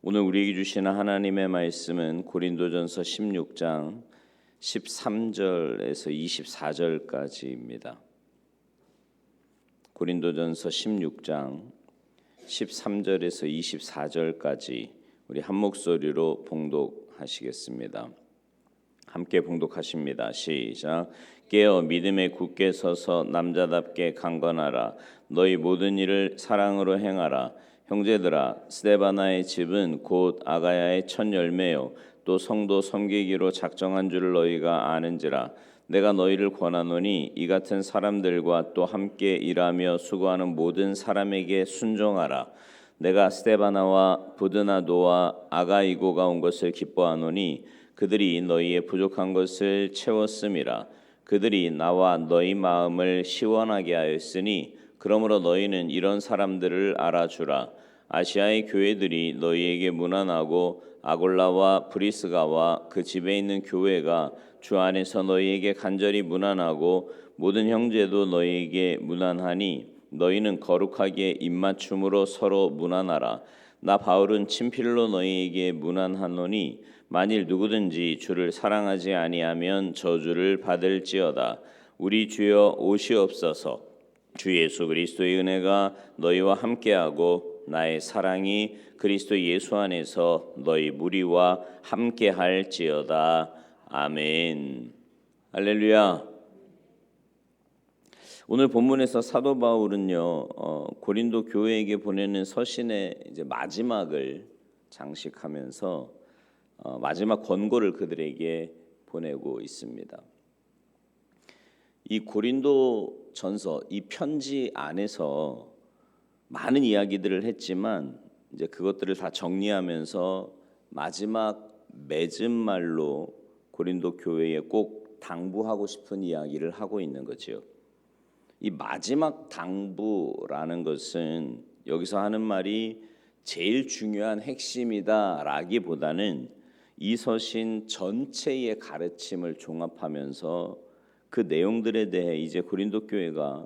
오늘 우리에게 주시는 하나님의 말씀은 고린도전서 16장 13절에서 24절까지입니다. 고린도전서 16장 13절에서 24절까지 우리 한 목소리로 봉독하시겠습니다. 함께 봉독하십니다. 시작. 깨어 믿음에 굳게 서서 남자답게 강건하라. 너희 모든 일을 사랑으로 행하라. 형제들아, 스데바나의 집은 곧 아가야의 첫 열매요 또 성도 섬기기로 작정한 줄 너희가 아는지라. 내가 너희를 권하노니 이 같은 사람들과 또 함께 일하며 수고하는 모든 사람에게 순종하라. 내가 스데바나와 부드나도와 아가이고가 온 것을 기뻐하노니 그들이 너희의 부족한 것을 채웠음이라. 그들이 나와 너희 마음을 시원하게 하였으니 그러므로 너희는 이런 사람들을 알아주라. 아시아의 교회들이 너희에게 문안하고 아골라와 브리스가와 그 집에 있는 교회가 주 안에서 너희에게 간절히 문안하고 모든 형제도 너희에게 문안하니 너희는 거룩하게 입맞춤으로 서로 문안하라. 나 바울은 친필로 너희에게 문안하노니 만일 누구든지 주를 사랑하지 아니하면 저주를 받을지어다. 우리 주여 오시옵소서. 주 예수 그리스도의 은혜가 너희와 함께하고 나의 사랑이 그리스도 예수 안에서 너희 무리와 함께할지어다. 아멘. 할렐루야. 오늘 본문에서 사도 바울은요 고린도 교회에게 보내는 서신의 이제 마지막을 장식하면서 마지막 권고를 그들에게 보내고 있습니다. 이 고린도 전서 이 편지 안에서 많은 이야기들을 했지만 이제 그것들을 다 정리하면서 마지막 맺은 말로 고린도 교회에 꼭 당부하고 싶은 이야기를 하고 있는 거죠. 이 마지막 당부라는 것은 여기서 하는 말이 제일 중요한 핵심이다라기보다는 이 서신 전체의 가르침을 종합하면서 그 내용들에 대해 이제 고린도 교회가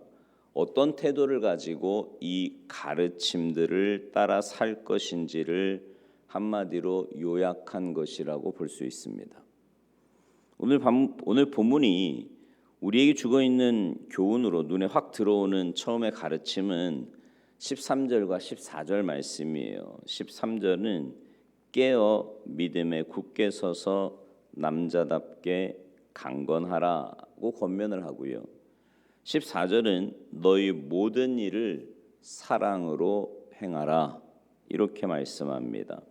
어떤 태도를 가지고 이 가르침들을 따라 살 것인지를 한마디로 요약한 것이라고 볼 수 있습니다. 오늘 본문이 우리에게 주고 있는 교훈으로 눈에 확 들어오는 처음의 가르침은 13절과 14절 말씀이에요. 13절은 깨어 믿음에 굳게 서서 남자답게 강건하라고 권면을 하고요. 14절은 너희 모든 일을 사랑으로 행하라 이렇게 말씀합니다.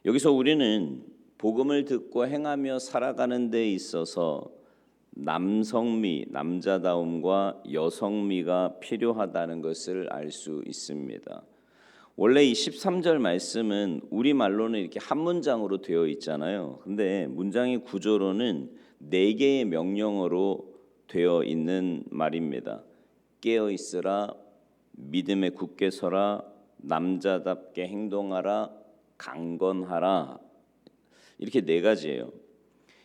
여기서 우리는 복음을 듣고 행하며 살아가는 데 있어서 남성미, 남자다움과 여성미가 필요하다는 것을 알 수 있습니다. 원래 이 13절 말씀은 우리말로는 이렇게 한 문장으로 되어 있잖아요. 근데 문장의 구조로는 4개의 명령어로 되어 있는 말입니다. 깨어 있으라, 믿음에 굳게 서라, 남자답게 행동하라, 강건하라. 이렇게 4가지예요.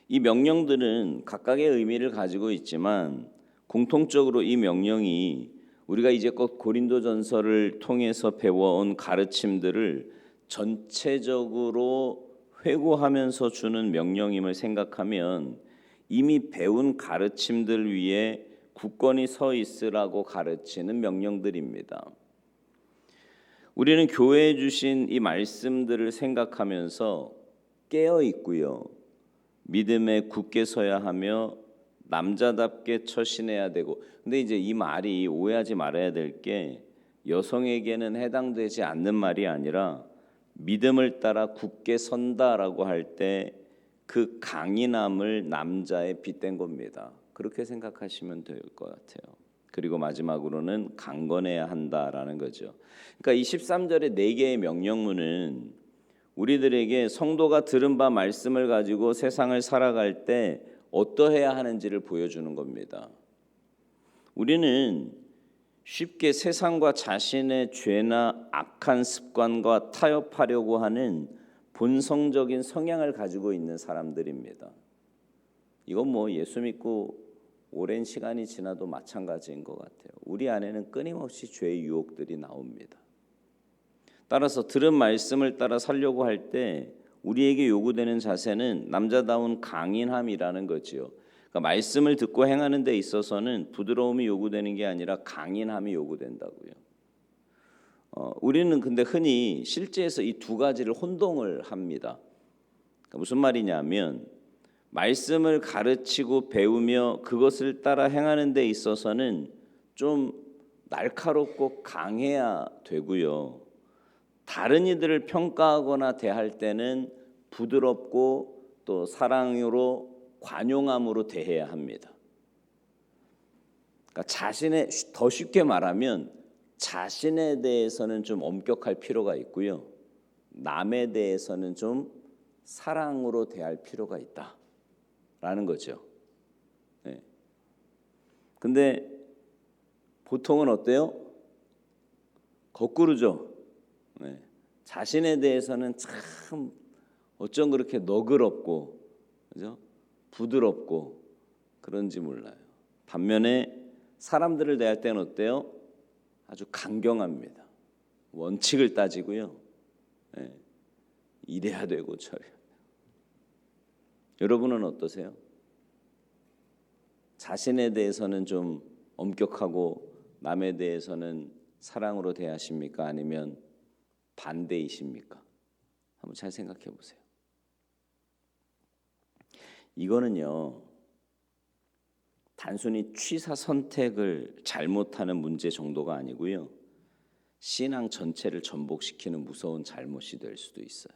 이 명령들은 각각의 의미를 가지고 있지만 공통적으로 이 명령이 우리가 이제껏 고린도전서를 통해서 배워온 가르침들을 전체적으로 회고하면서 주는 명령임을 생각하면 이미 배운 가르침들 위에 굳건히 서 있으라고 가르치는 명령들입니다. 우리는 교회에 주신 이 말씀들을 생각하면서 깨어 있고요. 믿음에 굳게 서야 하며 남자답게 처신해야 되고, 근데 이제 이 말이 오해하지 말아야 될 게 여성에게는 해당되지 않는 말이 아니라 믿음을 따라 굳게 선다라고 할 때 그 강인함을 남자에 빗댄 겁니다. 그렇게 생각하시면 될 것 같아요. 그리고 마지막으로는 강건해야 한다라는 거죠. 그러니까 이 13절의 4개의 명령문은 우리들에게 성도가 들은 바 말씀을 가지고 세상을 살아갈 때 어떠해야 하는지를 보여주는 겁니다. 우리는 쉽게 세상과 자신의 죄나 악한 습관과 타협하려고 하는 본성적인 성향을 가지고 있는 사람들입니다. 이건 뭐 예수 믿고 오랜 시간이 지나도 마찬가지인 것 같아요. 우리 안에는 끊임없이 죄의 유혹들이 나옵니다. 따라서 들은 말씀을 따라 살려고 할 때 우리에게 요구되는 자세는 남자다운 강인함이라는 거지요. 그러니까 말씀을 듣고 행하는 데 있어서는 부드러움이 요구되는 게 아니라 강인함이 요구된다고요. 우리는 근데 흔히 실제에서 이 두 가지를 혼동을 합니다. 그러니까 무슨 말이냐면 말씀을 가르치고 배우며 그것을 따라 행하는 데 있어서는 좀 날카롭고 강해야 되고요. 다른 이들을 평가하거나 대할 때는 부드럽고 또 사랑으로 관용함으로 대해야 합니다. 그러니까 더 쉽게 말하면 자신에 대해서는 좀 엄격할 필요가 있고요. 남에 대해서는 좀 사랑으로 대할 필요가 있다라는 거죠. 네. 근데 보통은 어때요? 거꾸로죠. 네. 자신에 대해서는 참 어쩜 그렇게 너그럽고, 그죠? 부드럽고 그런지 몰라요. 반면에 사람들을 대할 때는 어때요? 아주 강경합니다. 원칙을 따지고요. 네. 이래야 되고 저래야 되고. 여러분은 어떠세요? 자신에 대해서는 좀 엄격하고 남에 대해서는 사랑으로 대하십니까? 아니면 반대이십니까? 한번 잘 생각해 보세요. 이거는요, 단순히 취사 선택을 잘못하는 문제 정도가 아니고요, 신앙 전체를 전복시키는 무서운 잘못이 될 수도 있어요.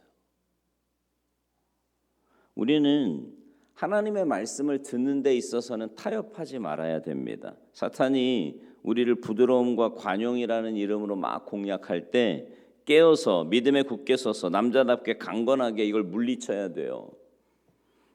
우리는 하나님의 말씀을 듣는 데 있어서는 타협하지 말아야 됩니다. 사탄이 우리를 부드러움과 관용이라는 이름으로 막 공략할 때 깨어서 믿음에 굳게 서서 남자답게 강건하게 이걸 물리쳐야 돼요.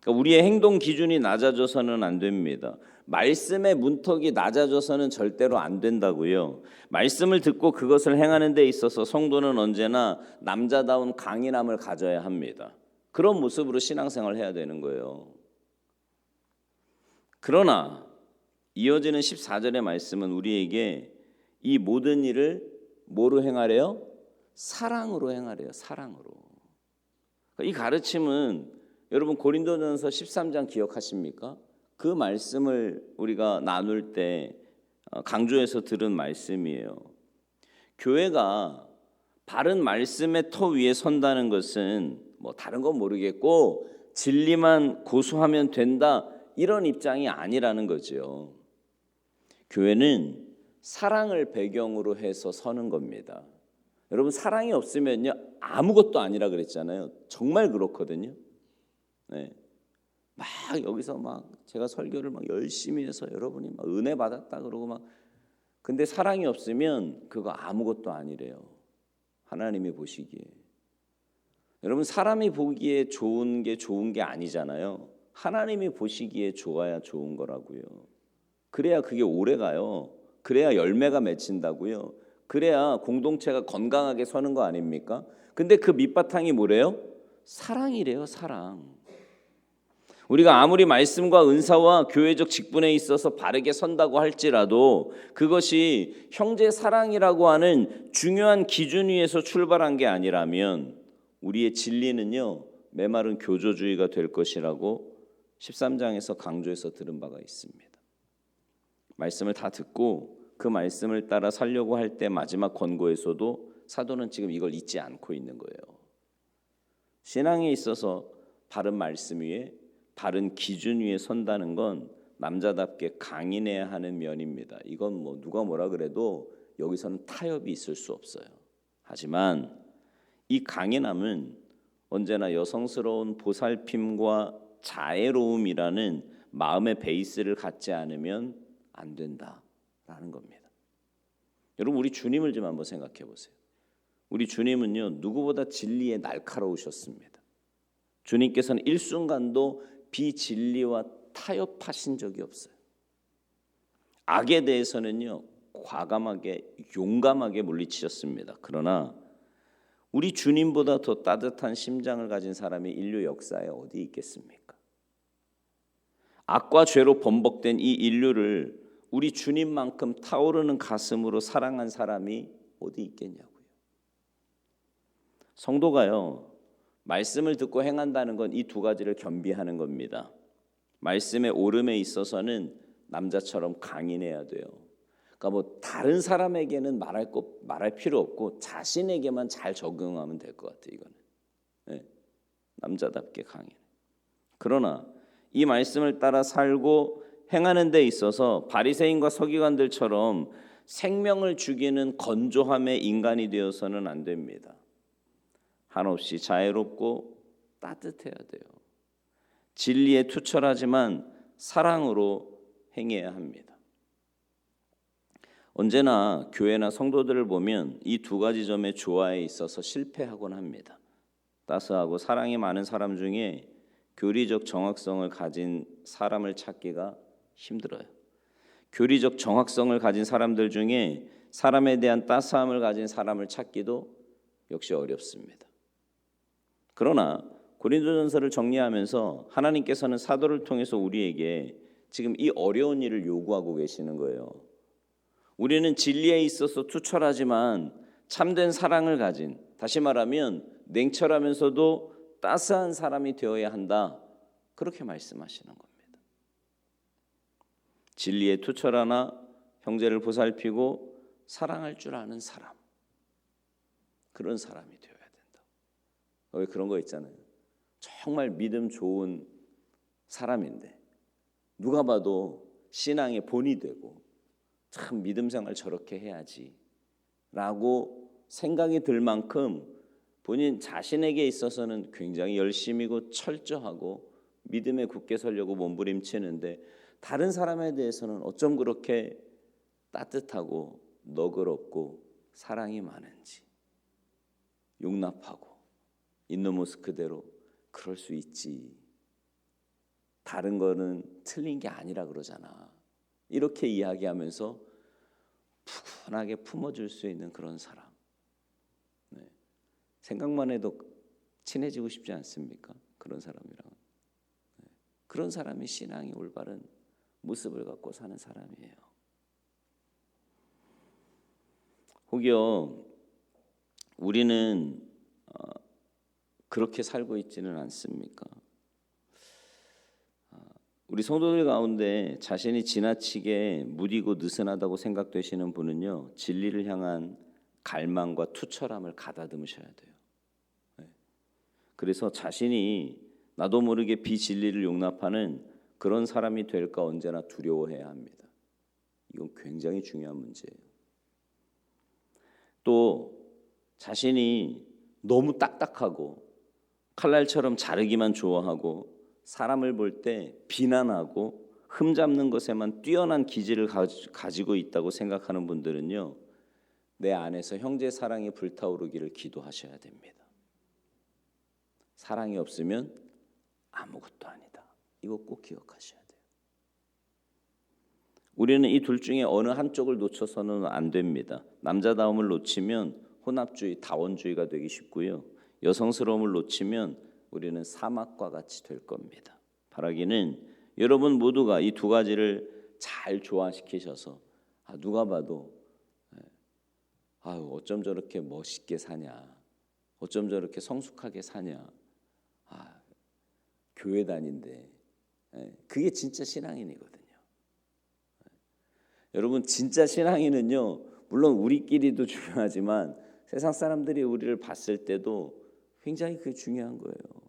그러니까 우리의 행동 기준이 낮아져서는 안 됩니다. 말씀의 문턱이 낮아져서는 절대로 안 된다고요. 말씀을 듣고 그것을 행하는 데 있어서 성도는 언제나 남자다운 강인함을 가져야 합니다. 그런 모습으로 신앙생활을 해야 되는 거예요. 그러나 이어지는 14절의 말씀은 우리에게 이 모든 일을 뭐로 행하래요? 사랑으로 행하래요. 사랑으로. 이 가르침은 여러분 고린도전서 13장 기억하십니까? 그 말씀을 우리가 나눌 때 강조해서 들은 말씀이에요. 교회가 바른 말씀의 터 위에 선다는 것은 뭐 다른 건 모르겠고 진리만 고수하면 된다 이런 입장이 아니라는 거죠. 교회는 사랑을 배경으로 해서 서는 겁니다. 여러분 사랑이 없으면요 아무것도 아니라 그랬잖아요. 정말 그렇거든요. 네. 막 여기서 막 제가 설교를 막 열심히 해서 여러분이 막 은혜 받았다 그러고 막 근데 사랑이 없으면 그거 아무것도 아니래요. 하나님이 보시기에. 여러분 사람이 보기에 좋은 게 아니잖아요. 하나님이 보시기에 좋아야 좋은 거라고요. 그래야 그게 오래 가요. 그래야 열매가 맺힌다고요. 그래야 공동체가 건강하게 서는 거 아닙니까? 근데 그 밑바탕이 뭐래요? 사랑이래요. 사랑. 우리가 아무리 말씀과 은사와 교회적 직분에 있어서 바르게 선다고 할지라도 그것이 형제 사랑이라고 하는 중요한 기준 위에서 출발한 게 아니라면 우리의 진리는요 메마른 교조주의가 될 것이라고 13장에서 강조해서 들은 바가 있습니다. 말씀을 다 듣고 그 말씀을 따라 살려고 할 때 마지막 권고에서도 사도는 지금 이걸 잊지 않고 있는 거예요. 신앙에 있어서 바른 말씀 위에 바른 기준 위에 선다는 건 남자답게 강인해야 하는 면입니다. 이건 뭐 누가 뭐라 그래도 여기서는 타협이 있을 수 없어요. 하지만 이 강인함은 언제나 여성스러운 보살핌과 자애로움이라는 마음의 베이스를 갖지 않으면 안 된다라는 겁니다. 여러분 우리 주님을 좀 한번 생각해 보세요. 우리 주님은요 누구보다 진리에 날카로우셨습니다. 주님께서는 일순간도 비진리와 타협하신 적이 없어요. 악에 대해서는요 과감하게 용감하게 물리치셨습니다. 그러나 우리 주님보다 더 따뜻한 심장을 가진 사람이 인류 역사에 어디 있겠습니까? 악과 죄로 번복된 이 인류를 우리 주님만큼 타오르는 가슴으로 사랑한 사람이 어디 있겠냐고요. 성도가요, 말씀을 듣고 행한다는 건 이 두 가지를 겸비하는 겁니다. 말씀의 옳음에 있어서는 남자처럼 강인해야 돼요. 그러니까 뭐 다른 사람에게는 말할 필요 없고 자신에게만 잘 적응하면 될 것 같아요. 이거는 네, 남자답게 강인. 그러나 이 말씀을 따라 살고 행하는 데 있어서 바리새인과 서기관들처럼 생명을 죽이는 건조함의 인간이 되어서는 안 됩니다. 한없이 자애롭고 따뜻해야 돼요. 진리에 투철하지만 사랑으로 행해야 합니다. 언제나 교회나 성도들을 보면 이 두 가지 점의 조화에 있어서 실패하곤 합니다. 따스하고 사랑이 많은 사람 중에 교리적 정확성을 가진 사람을 찾기가 힘들어요. 교리적 정확성을 가진 사람들 중에 사람에 대한 따스함을 가진 사람을 찾기도 역시 어렵습니다. 그러나 고린도전서를 정리하면서 하나님께서는 사도를 통해서 우리에게 지금 이 어려운 일을 요구하고 계시는 거예요. 우리는 진리에 있어서 투철하지만 참된 사랑을 가진, 다시 말하면 냉철하면서도 따스한 사람이 되어야 한다. 그렇게 말씀하시는 겁니다. 진리에 투철하나 형제를 보살피고 사랑할 줄 아는 사람, 그런 사람이 되어야 된다. 왜 그런 거 있잖아요. 정말 믿음 좋은 사람인데 누가 봐도 신앙의 본이 되고 참 믿음 생활 저렇게 해야지 라고 생각이 들 만큼 본인 자신에게 있어서는 굉장히 열심이고 철저하고 믿음에 굳게 서려고 몸부림치는데 다른 사람에 대해서는 어쩜 그렇게 따뜻하고 너그럽고 사랑이 많은지, 용납하고 있는 모습 그대로 그럴 수 있지, 다른 거는 틀린 게 아니라 그러잖아, 이렇게 이야기하면서 푸근하게 품어줄 수 있는 그런 사람. 네. 생각만 해도 친해지고 싶지 않습니까? 그런 사람이랑. 네. 그런 사람이 신앙이 올바른 모습을 갖고 사는 사람이에요. 혹여 우리는 그렇게 살고 있지는 않습니까? 우리 성도들 가운데 자신이 지나치게 무디고 느슨하다고 생각되시는 분은요, 진리를 향한 갈망과 투철함을 가다듬으셔야 돼요. 네. 그래서 자신이 나도 모르게 비진리를 용납하는 그런 사람이 될까 언제나 두려워해야 합니다. 이건 굉장히 중요한 문제예요. 또 자신이 너무 딱딱하고 칼날처럼 자르기만 좋아하고 사람을 볼 때 비난하고 흠잡는 것에만 뛰어난 기질을 가지고 있다고 생각하는 분들은요, 내 안에서 형제 사랑이 불타오르기를 기도하셔야 됩니다. 사랑이 없으면 아무것도 아니다. 이거 꼭 기억하셔야 돼요. 우리는 이 둘 중에 어느 한쪽을 놓쳐서는 안 됩니다. 남자다움을 놓치면 혼합주의, 다원주의가 되기 쉽고요. 여성스러움을 놓치면 우리는 사막과 같이 될 겁니다. 바라기는 여러분 모두가 이 두 가지를 잘 조화시키셔서 누가 봐도 어쩜 저렇게 멋있게 사냐, 어쩜 저렇게 성숙하게 사냐, 교회 다닌데, 그게 진짜 신앙인이거든요. 여러분, 진짜 신앙인은요, 물론 우리끼리도 중요하지만 세상 사람들이 우리를 봤을 때도 굉장히 그게 중요한 거예요.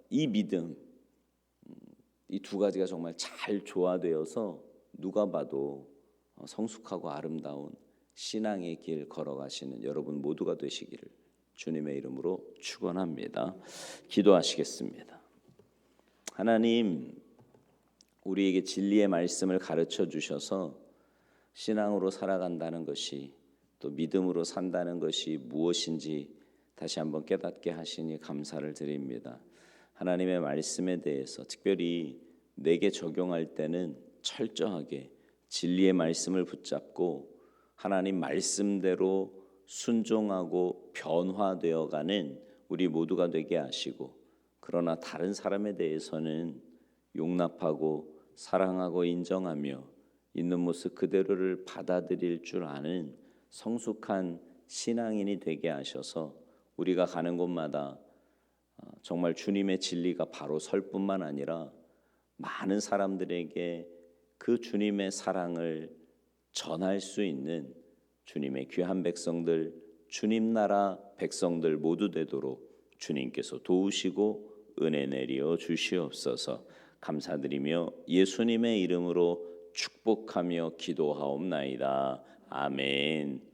이 믿음, 이 두 가지가 정말 잘 조화되어서 누가 봐도 성숙하고 아름다운 신앙의 길 걸어가시는 여러분 모두가 되시기를 주님의 이름으로 축원합니다. 기도하시겠습니다. 하나님, 우리에게 진리의 말씀을 가르쳐 주셔서 신앙으로 살아간다는 것이, 또 믿음으로 산다는 것이 무엇인지 다시 한번 깨닫게 하시니 감사를 드립니다. 하나님의 말씀에 대해서 특별히 내게 적용할 때는 철저하게 진리의 말씀을 붙잡고 하나님 말씀대로 순종하고 변화되어가는 우리 모두가 되게 하시고, 그러나 다른 사람에 대해서는 용납하고 사랑하고 인정하며 있는 모습 그대로를 받아들일 줄 아는 성숙한 신앙인이 되게 하셔서 우리가 가는 곳마다 정말 주님의 진리가 바로 설 뿐만 아니라 많은 사람들에게 그 주님의 사랑을 전할 수 있는 주님의 귀한 백성들, 주님 나라 백성들 모두 되도록 주님께서 도우시고 은혜 내려 주시옵소서. 감사드리며 예수님의 이름으로 축복하며 기도하옵나이다. 아멘.